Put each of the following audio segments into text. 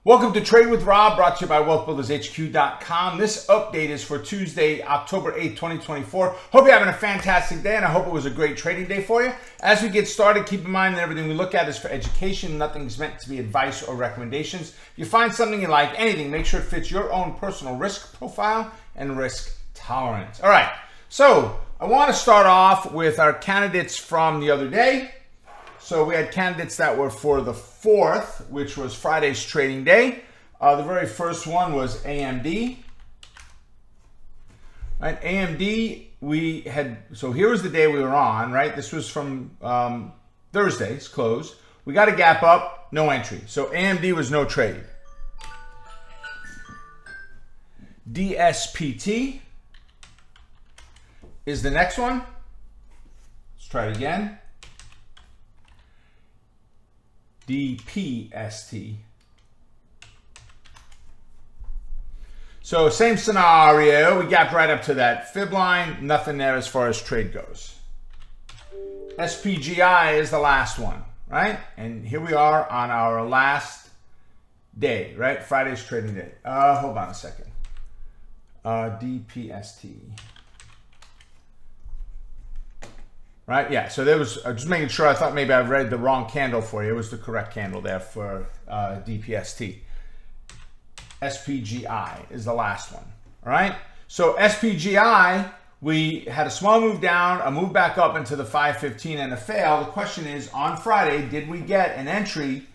Welcome to Trade with Rob, brought to you by wealthbuildershq.com. This update is for Tuesday, October 8th, 2024. Hope you're having a fantastic day, and I hope it was a great trading day for you. As we get started, keep in mind that everything we look at is for education. Nothing's meant to be advice or recommendations. If you find something you like, anything, make sure it fits your own personal risk profile and risk tolerance. All right, so I want to start off with our candidates from the other day. So we had candidates that were for the 4th, which was Friday's trading day. The very first one was AMD. Right, AMD, we had, so here was the day we were on, right? This was from Thursday's close. We got a gap up, no entry. So AMD was no trade. DSPT is the next one. Let's try it again. DPST. So same scenario, we gapped right up to that fib line, nothing there as far as trade goes. SPGI is the last one, right? And here we are on our last day, right? Friday's trading day. Hold on a second. DPST. Right, yeah, so there was, just making sure, I thought maybe I read the wrong candle for you. It was the correct candle there for DPST. SPGI is the last one, all right? So SPGI, we had a small move down, a move back up into the 515 and a fail. The question is, on Friday, did we get an entry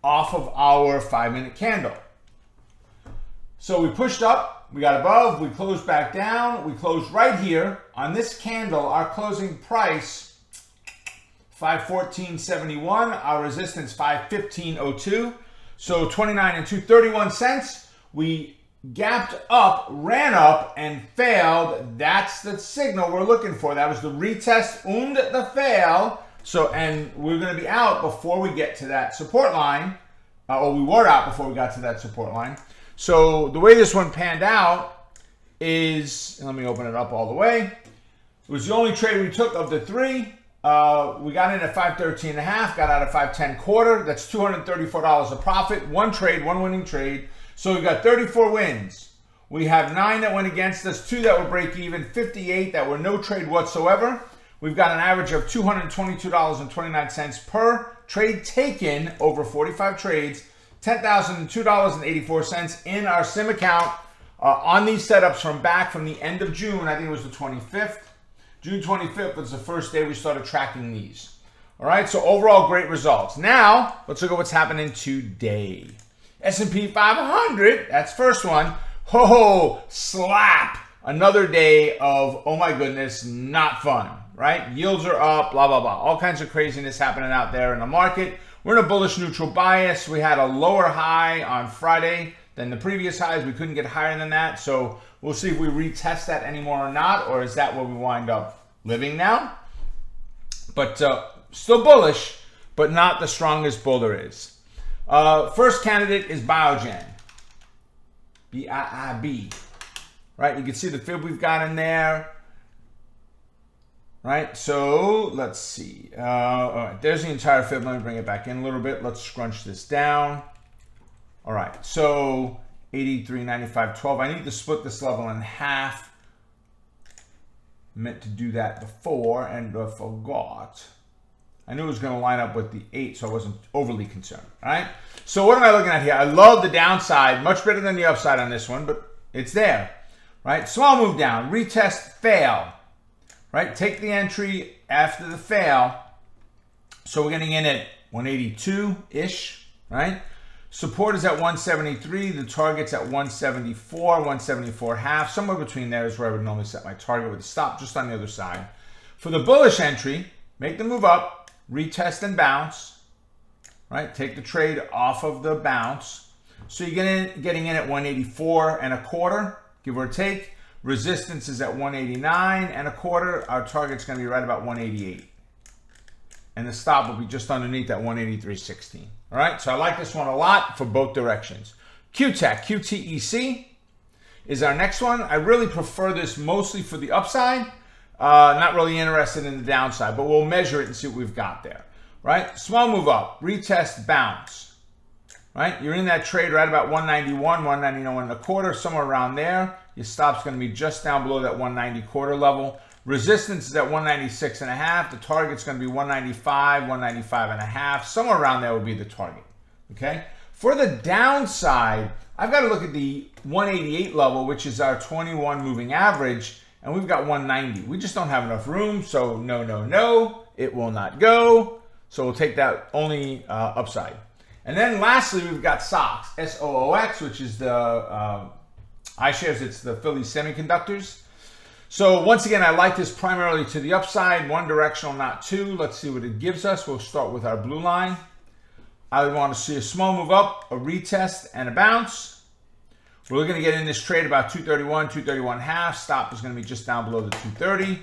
off of our 5-minute candle? So we pushed up. We got above, we closed back down, we closed right here. On this candle, our closing price, 514.71, our resistance, 515.02. So 29 and 231 cents. We gapped up, ran up, and failed. That's the signal we're looking for. That was the retest and the fail. So, and we're gonna be out before we get to that support line, or we were out before we got to that support line. So the way this one panned out is, let me open it up all the way. It was the only trade we took of the three. We got in at 513.5, got out at 510.25. That's $234 of profit. One trade, one winning trade. So we got 34 wins. We have 9 that went against us, 2 that were break even, 58 that were no trade whatsoever. We've got an average of $222.29 per trade taken over 45 trades. $10,002.84 in our sim account on these setups from the end of June. I think it was the 25th. June 25th was the first day we started tracking these. All right, so overall great results. Now, let's look at what's happening today. S&P 500, that's first one. Ho, slap. Another day of, oh my goodness, not fun, right? Yields are up, blah, blah, blah. All kinds of craziness happening out there in the market. We're in a bullish neutral bias. We had a lower high on Friday than the previous highs. We couldn't get higher than that. So we'll see if we retest that anymore or not, or is that where we wind up living now? But still bullish, but not the strongest bull there is. First candidate is Biogen. BIIB. Right, you can see the fib we've got in there. Right, so let's see. All right, there's the entire fib. Let me bring it back in a little bit. Let's scrunch this down. All right, so 83.95.12. I need to split this level in half. Meant to do that before and I forgot. I knew it was going to line up with the 8, so I wasn't overly concerned. All right, so what am I looking at here? I love the downside, much better than the upside on this one, but it's there. Right, small move down, retest, fail. Right, take the entry after the fail. So we're getting in at 182-ish, right? Support is at 173. The target's at 174, 174.5. Somewhere between there is where I would normally set my target with a stop just on the other side. For the bullish entry, make the move up, retest and bounce, right? Take the trade off of the bounce. So you're getting in at 184.25, give or take. Resistance is at 189.25. Our target's going to be right about 188. And the stop will be just underneath that 183.16. All right, so I like this one a lot for both directions. QTEC, QTEC is our next one. I really prefer this mostly for the upside. Not really interested in the downside, but we'll measure it and see what we've got there. Right, small move up, retest, bounce. right? You're in that trade right about 191, 191 and a quarter, somewhere around there. Your stop's going to be just down below that 190 quarter level. Resistance is at 196 and a half. The target's going to be 195, 195 and a half. Somewhere around there would be the target, okay? For the downside, I've got to look at the 188 level, which is our 21 moving average, and we've got 190. We just don't have enough room, so no, it will not go. So we'll take that only upside. And then lastly, we've got SOXX, SOXX, which is the iShares, it's the Philly Semiconductors. So once again, I like this primarily to the upside, one directional, not two. Let's see what it gives us. We'll start with our blue line. I want to see a small move up, a retest, and a bounce. We're looking to get in this trade about 231, 231 half. Stop is going to be just down below the 230.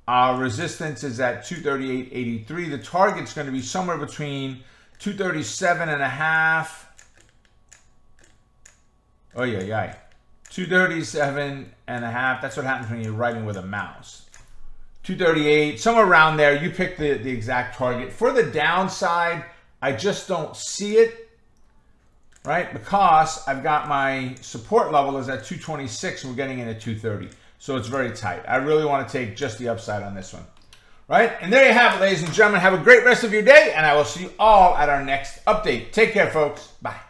Our resistance is at 238.83. The target's going to be somewhere between 237 and a half. Oh yeah. 237 and a half. That's what happens when you're writing with a mouse. 238, somewhere around there. You pick the exact target. For the downside, I just don't see it, right? Because I've got my support level is at 226 and we're getting in at 230. So it's very tight. I really want to take just the upside on this one, right? And there you have it, ladies and gentlemen. Have a great rest of your day, and I will see you all at our next update. Take care, folks. Bye.